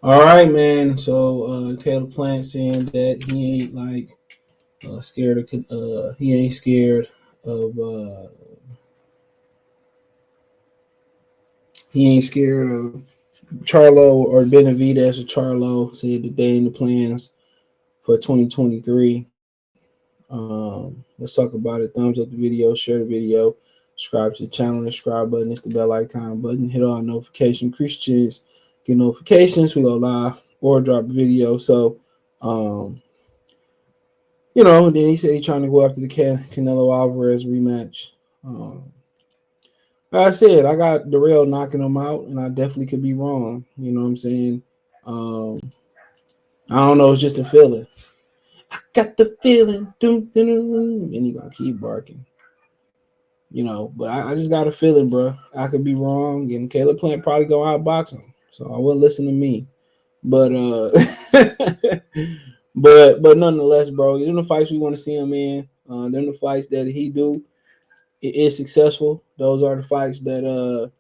All right, man. So Caleb Plant saying that he ain't like scared of he ain't scared of he ain't scared of Charlo or Benavidez or Charlo said today in the plans for 2023. Let's talk about it. Thumbs up the video, share the video, subscribe to the channel, the subscribe button, it's the bell icon button, hit all notification Christians, get notifications. We go live or drop a video. So then he said he's trying to go after the Canelo Alvarez rematch. Like I said, I got Darrell knocking him out, and I definitely could be wrong. You know what I'm saying? Um, I don't know. It's just a feeling. Got the feeling. Doom, doom, doom, and he gonna keep barking. But I just got a feeling, bro. I could be wrong, and Caleb Plant probably go outbox him. So I wouldn't listen to me. But but nonetheless, bro, them the fights we want to see him in. Them the fights that he do it is successful. Those are the fights that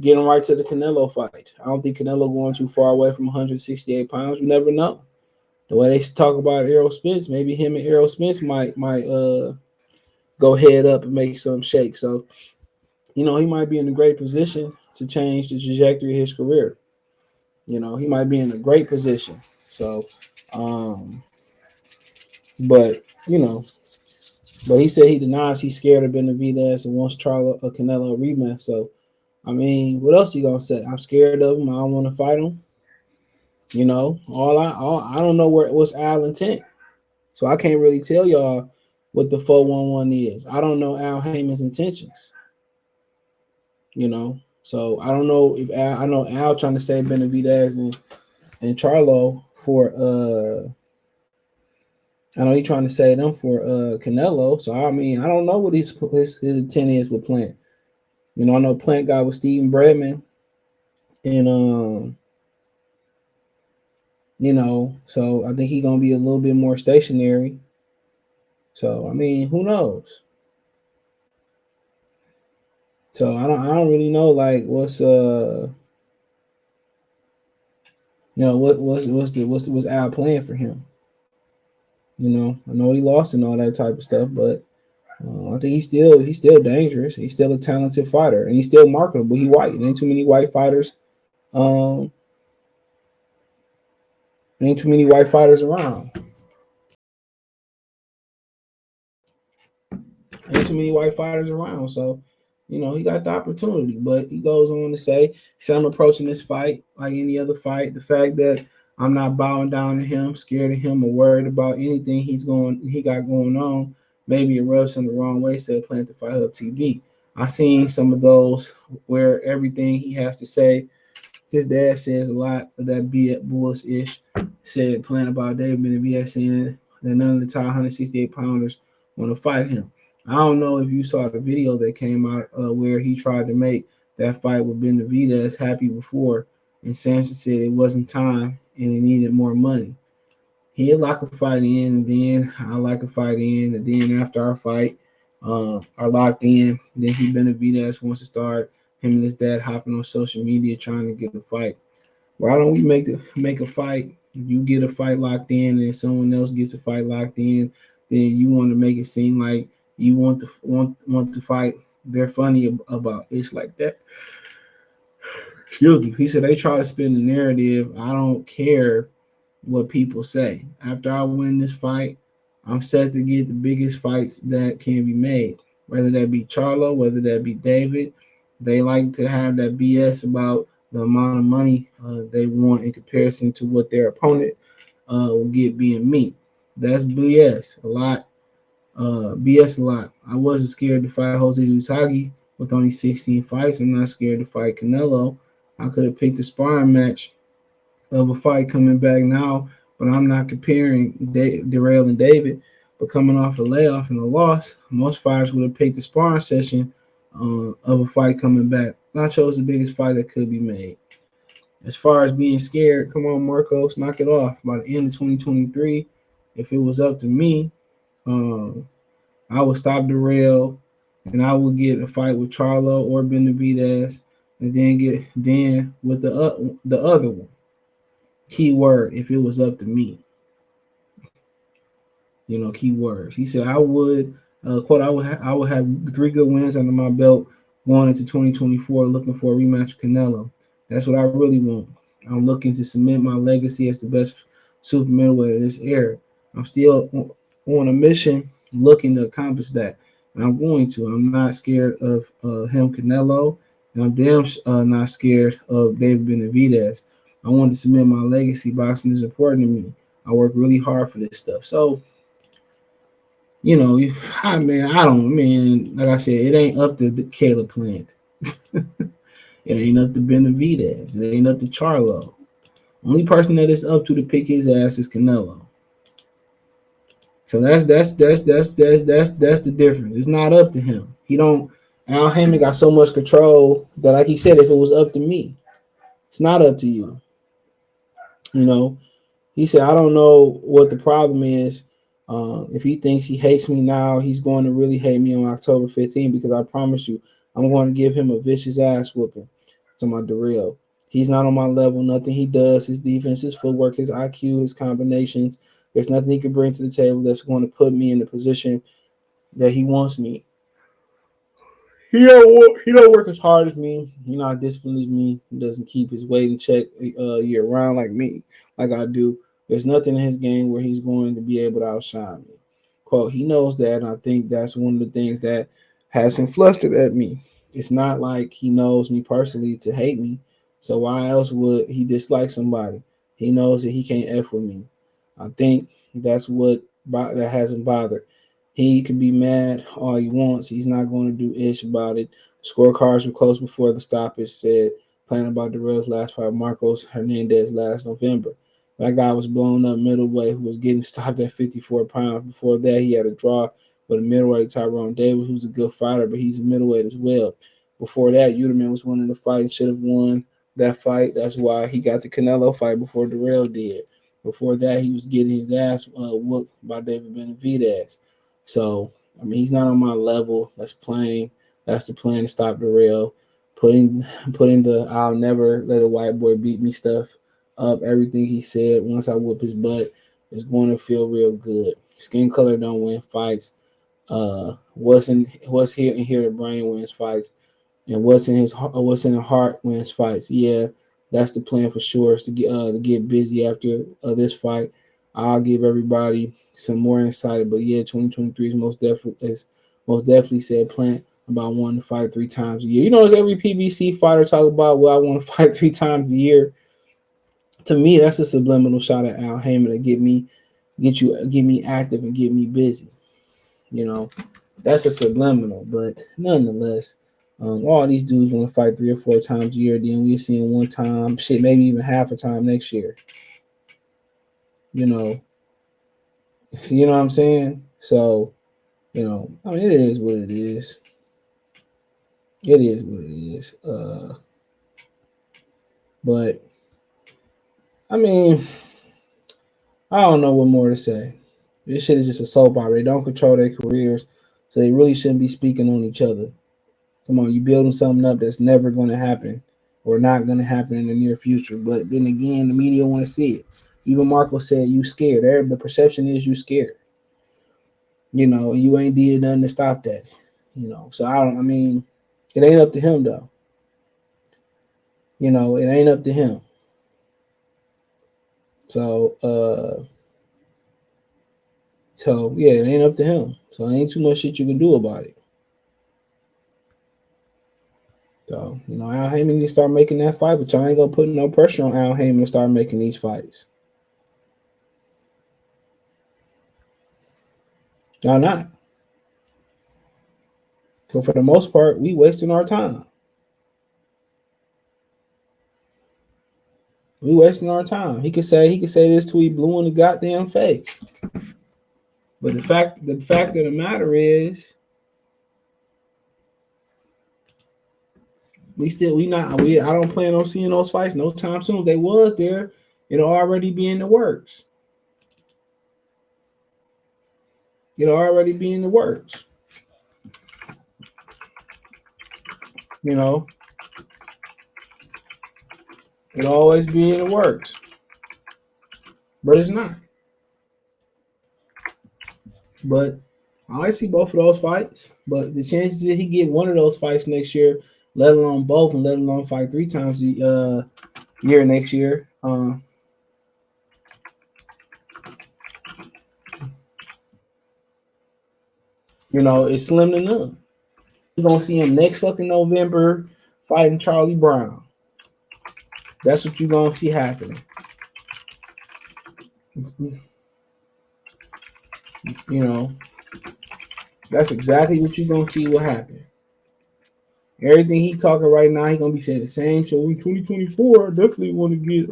get him right to the Canelo fight. I don't think Canelo going too far away from 168 pounds. You never know. The way they talk about Errol Spence, maybe him and Errol Spence might go head up and make some shake. So he might be in a great position to change the trajectory of his career. He might be in a great position. So, but but he said he denies he's scared of Benavidez and wants Charlo a Canelo rematch. So, I mean, what else you gonna say? I'm scared of him. I don't want to fight him. I don't know what's Al intent. So I can't really tell y'all what the 411 is. I don't know Al Heyman's intentions. So I don't know if I know Al trying to say Benavidez and Charlo for I know he's trying to say them for Canelo. So I mean, I don't know what his intent is with Plant. I know Plant got with Steven Bradman and so I think he's gonna be a little bit more stationary. So I mean, who knows? So I don't really know like what's what's Al playing for him. I know he lost and all that type of stuff, but I think he's still dangerous. He's still a talented fighter, and he's still marketable. He white. There ain't too many white fighters. Um, ain't too many white fighters around. Ain't too many white fighters around. So, he got the opportunity. But he goes on to say, I'm approaching this fight like any other fight. The fact that I'm not bowing down to him, scared of him, or worried about anything he got going on, maybe it rubs him the wrong way, said Plant to Fight Hub TV. I seen some of those where everything he has to say, his dad says a lot of that bullish ish. Said Plant about David Benavidez saying that none of the top 168 pounders want to fight him. I don't know if you saw the video that came out where he tried to make that fight with Benavidez happy before, and Samson said it wasn't time and he needed more money. He'd like a fight in, and then I like a fight in, and then after our fight are locked in, then Benavidez wants to start him and his dad hopping on social media trying to get a fight. Why don't we make a fight? You get a fight locked in, and someone else gets a fight locked in. Then you want to make it seem like you want to fight. They're funny about it's like that. Excuse me. He said they try to spin the narrative. I don't care what people say. After I win this fight, I'm set to get the biggest fights that can be made. Whether that be Charlo, whether that be David, they like to have that BS about the amount of money they want in comparison to what their opponent will get being me. That's BS. A lot. BS a lot. I wasn't scared to fight Jose Utagi with only 16 fights. I'm not scared to fight Canelo. I could have picked a sparring match of a fight coming back now, but I'm not comparing Darrell and David. But coming off a layoff and a loss, most fighters would have picked a sparring session of a fight coming back. I chose the biggest fight that could be made. As far as being scared, come on, Marcos, knock it off. By the end of 2023, if it was up to me, I would stop Darrell and I would get a fight with Charlo or Benavidez, and then with the other one. Key word, if it was up to me. Key words. He said, I would, quote, I would have 3 good wins under my belt going into 2024, looking for a rematch with Canelo. That's what I really want. I'm looking to cement my legacy as the best super middleweight of this era. I'm still on a mission looking to accomplish that. And I'm going to. I'm not scared of him, Canelo, and I'm damn not scared of David Benavidez. I want to cement my legacy. Boxing is important to me. I work really hard for this stuff. So, I don't, man, like I said, it ain't up to the Caleb Plant. It ain't up to Benavidez. It ain't up to Charlo. Only person that is up to pick his ass is Canelo. So that's the difference. It's not up to him. He don't. Al Heyman got so much control that, like he said, if it was up to me, it's not up to you. You know, He said, I don't know what the problem is. If he thinks he hates me now, he's going to really hate me on October 15th because I promise you, I'm going to give him a vicious ass whooping. To my Darrell. He's not on my level. Nothing he does, his defense, his footwork, his IQ, his combinations. There's nothing he can bring to the table that's going to put me in the position that he wants me. He don't work as hard as me. He not disciplined as me. He doesn't keep his weight in check year round like me, like I do. There's nothing in his game where he's going to be able to outshine me. Quote, he knows that, and I think that's one of the things that has him flustered at me. It's not like he knows me personally to hate me. So why else would he dislike somebody? He knows that he can't F with me. I think that's what that has him bothered. He can be mad all he wants. He's not going to do ish about it. Scorecards were close before the stoppage, said playing about Darrell's last fight, Marcos Hernandez last November. That guy was blown up middleweight who was getting stopped at 54 pounds. Before that, he had a draw with a middleweight Tyrone Davis, who's a good fighter, but he's a middleweight as well. Before that, Uterman was winning the fight and should have won that fight. That's why he got the Canelo fight before Darrell did. Before that, he was getting his ass whooped by David Benavidez. So, I mean, he's not on my level. That's plain. That's the plan to stop Darrell. Putting the I'll never let a white boy beat me stuff up. Everything he said once I whoop his butt is going to feel real good. Skin color don't win fights. What's here and here the brain wins fights, and what's in the heart wins fights. Yeah, that's the plan for sure. Is to get busy after this fight. I'll give everybody some more insight, but yeah, 2023 is most definitely said Plant about wanting to fight 3 times a year. As every PBC fighter talk about, well, I want to fight 3 times a year. To me, that's a subliminal shot at Al Heyman to get me active and get me busy. You know, that's a subliminal, but nonetheless, all these dudes want to fight 3 or 4 times a year. Then we're seeing one time, shit, maybe even half a time next year. You know, you know what I'm saying? So, I mean, it is what it is. It is what it is. But I mean, I don't know what more to say. This shit is just a soap opera. They don't control their careers, so they really shouldn't be speaking on each other. Come on, you building something up that's never going to happen or not going to happen in the near future. But then again, the media want to see it. Even Marco said you scared. The perception is you scared. You ain't did nothing to stop that. So I mean, it ain't up to him though. It ain't up to him. So yeah, it ain't up to him. So ain't too much shit you can do about it. So, Al Heyman need to start making that fight, but y'all ain't gonna put no pressure on Al Heyman to start making these fights. Y'all not. So for the most part, we wasting our time. We wasting our time. He could say this till he blue in the goddamn face. But the fact of the matter is, I don't plan on seeing those fights no time soon. If they was there, it'll already be in the works. It'll already be in the works. You know, it'll always be in the works. but it's not. But I like to see both of those fights. But the chances that he get one of those fights next year, let alone both, and let alone fight 3 times the year next year, it's slim to none. You're gonna see him next fucking November fighting Charlie Brown. That's what you're gonna see happening. You know, that's exactly what you're gonna see what happen. Everything he talking right now, he gonna be saying the same. So in 2024, I definitely want to get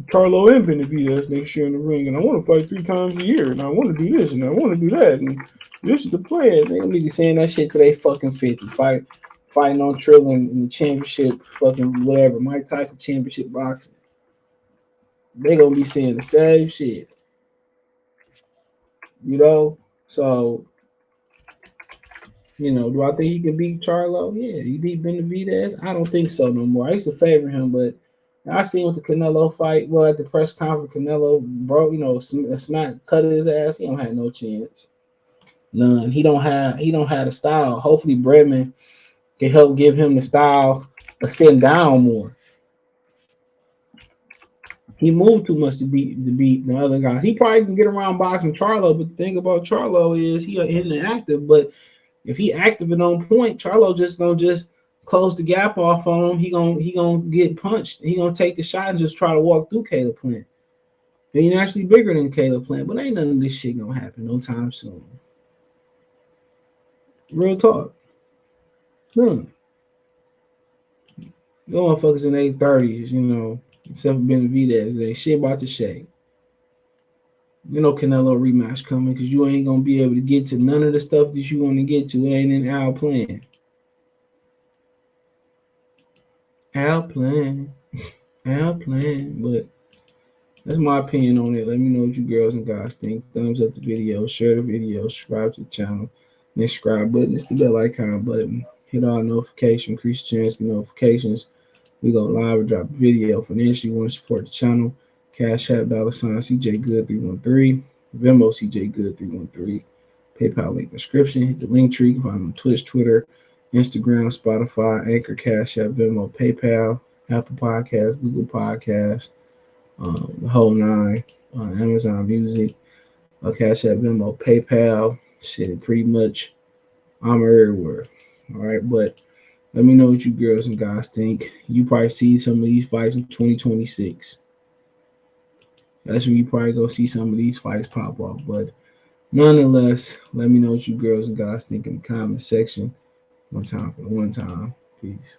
Charlo and Benavidez next year in the ring, and I want to fight 3 times a year, and I want to do this, and I want to do that, and this is the plan. They gonna be saying that shit till they fucking 50, fighting on Trill in the championship, fucking whatever, Mike Tyson championship boxing. They gonna be saying the same shit, you know. So do I think he can beat Charlo? Yeah, he beat Benavidez. I don't think so no more. I used to favor him, but I seen with the Canelo fight. Well, at the press conference, Canelo broke, smack cut his ass. He don't have no chance, none. He don't have the style. Hopefully, Bredman can help give him the style of sitting down more. He moved too much to beat the other guys. He probably can get around boxing Charlo, but the thing about Charlo is he isn't active. But if he active and on point, Charlo just close the gap off on him. He gonna get punched. He gonna take the shot and just try to walk through Caleb Plant. He ain't actually bigger than Caleb Plant, but ain't none of this shit gonna happen no time soon. Real talk. None. The motherfuckers in their 30s, except for Benavidez, they shit about to shake. Canelo rematch coming because you ain't gonna be able to get to none of the stuff that you want to get to. It ain't in our plan. Our plan. Our plan. But that's my opinion on it. Let me know what you girls and guys think. Thumbs up the video, share the video, subscribe to the channel. Next subscribe button is the bell icon button. Hit all notifications, increase chance to notifications. We go live or drop a video. Financially, you want to support the channel. Cash App $ CJ Good 313. Venmo CJ Good 313. PayPal link description. Hit the link tree. You can find me on Twitch, Twitter, Instagram, Spotify, Anchor, Cash App, Venmo, PayPal, Apple Podcasts, Google Podcasts, the whole nine. Amazon Music, Cash App, Venmo, PayPal. Shit, pretty much I'm everywhere. All right, but let me know what you girls and guys think. You probably see some of these fights in 2026. That's when you probably go see some of these fights pop up. But nonetheless, let me know what you girls and guys think in the comment section. One time for the one time. Peace.